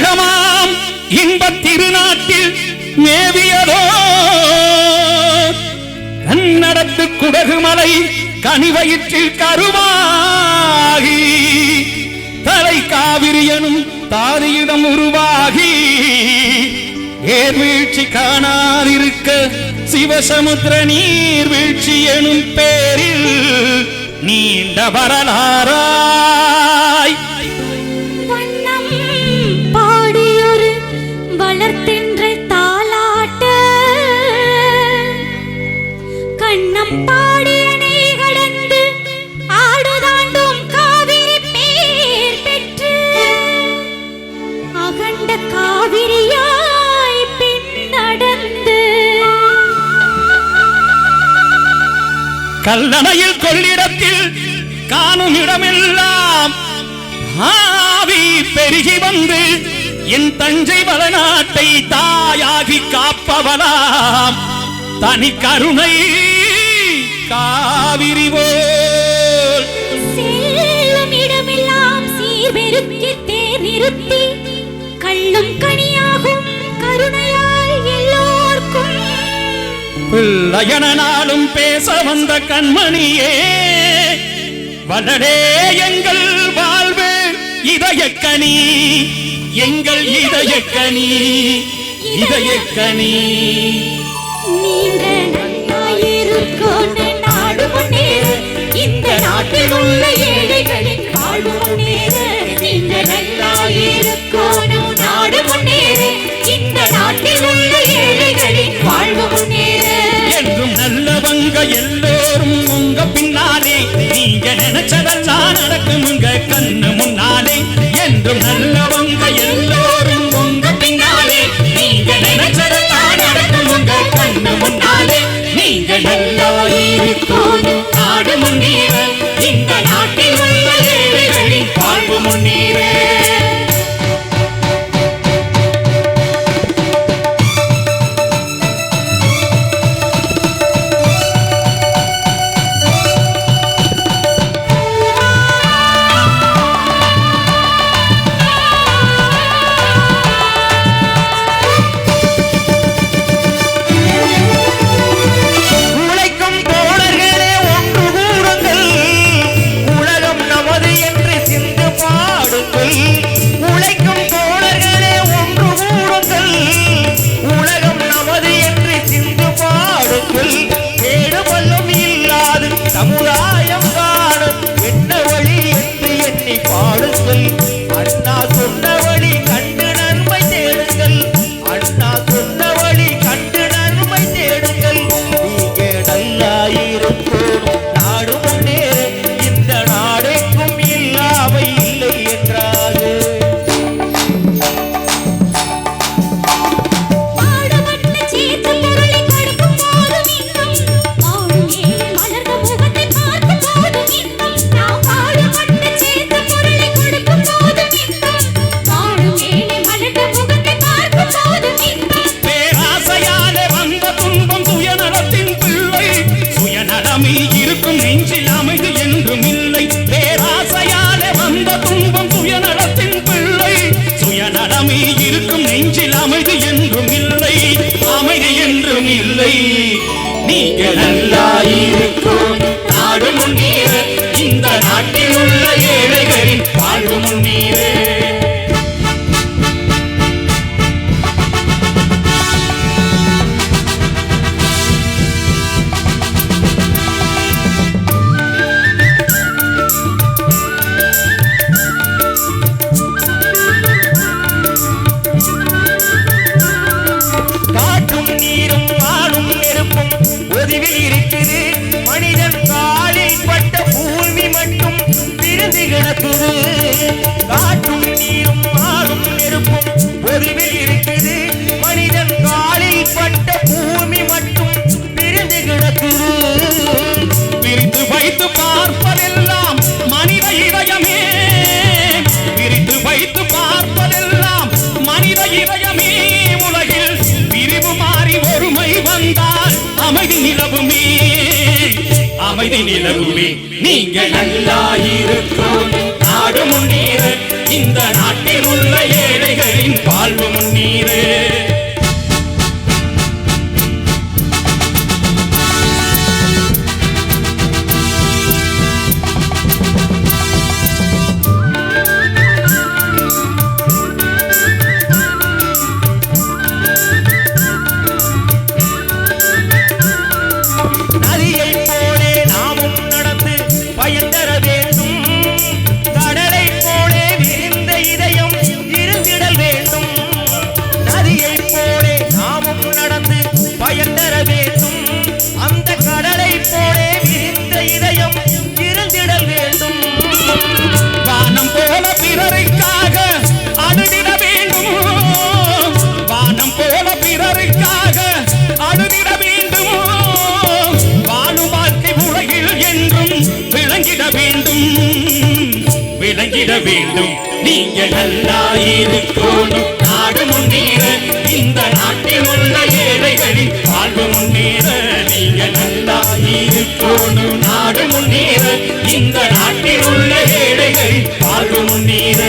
உலகமாம் இன்பத் திருநாட்டில் மேவியதோ கன்னடத்து குடகுமலை கனிவயிற்றில் கருவாகி தலை காவிரியனும் தாரியிடம் உருவாகி ஏர்வீழ்ச்சி காணாதிருக்க சிவசமுத்திர நீர்வீழ்ச்சி எனும் பேரில் நீண்ட வரலாறாய் வண்ணம் பாடியொரு வளர்த்தென்றை தாலாட்ட கண்ணம் பாடியனை கடந்து ஆடுதாண்டும் காவிரி பேர் பெற்று அகண்ட காவிரியாய் பின் நடந்து கல்லணையில் கொள்ளிடத்தில் காணும் இடமெல்லாம் ஆவி பெருகி வந்து என் தஞ்சை வளநாட்டை தாயாகி காப்பவளாம் தனி கருணை காவிரி போல் செல்லும் இடமெல்லாம் சீர்பெருக்கி தேர் நிறுத்தி கள்ளும் கனியாகும் கருணையால் எல்லோர்க்கும் பிள்ளையன நாளும் பேச வந்த கண்மணியே வளரே எங்கள் வாழ்வு இதயக்கனி எங்கள் இதயக்கனி இதயக்கனி நீங்க நல்லாயிருக்கும் நாடு முன்னேற இந்த நாட்டில் உள்ள ஏழைகளின் வாழ்வு முன்னேற நீங்க நல்லாயிருக்கும் நாடு முன்னேற இந்த நாட்டில் உள்ள ஏழைகளின் வாழ்வு முன்னேற என்றும் நல்லவங்க எல்லோரும் உங்க பின்னாலே நீங்க நினைச்சதெல்லாம் நடக்கும் உங்க கண்ணு முன்னாலே என்றும் நல்லவங்க எல்லோரும் உங்க பின்னாலே நீங்க நினைச்சதெல்லாம் நடக்கும் உங்க கண்ணு முன்னாலே நீங்க நல்லா இருக்கும் நாடு முன்னேற இந்த நாட்டில் உள்ள ஏழைகளின் வாழ்வு முன்னேற நீங்க நல்லா இருக்கும் நாடு முன்னேற இந்த நாட்டில் உள்ள ஏழைகளின் வாழ்வு முன்னேற காற்றும் நீரும் ஆறும் நெருப்பும் பொதுவில் இருக்குது மனிதன் காலில் பட்ட பூமி மட்டும் பிரிந்து கிடக்குது பிரித்து வைத்து பார்ப்பதெல்லாம் மனித இதயமே பிரித்து வைத்து பார்ப்பதெல்லாம் மனித இதயமே உலகில் பிரிவு மாறி ஒருமை வந்தால் அமைதி நிலவுமே அமைதி நிலவுமே நீங்க நல்லா இருக்கும் நாடு முன்னேற இந்த நாட்டில் உள்ள ஏழைகளின் வாழ்வு முன்னேற. விளங்கிட வேண்டும் நீங்க நல்லா இருக்கணும் நாடு முன்னேற இந்த நாட்டில் உள்ள ஏழைகளின் வாழ்வு முன்னேற. நீங்க நல்லா இருக்கணும் நாடு முன்னேற இந்த நாட்டில் உள்ள ஏழைகளின் வாழ்வு முன்னேற.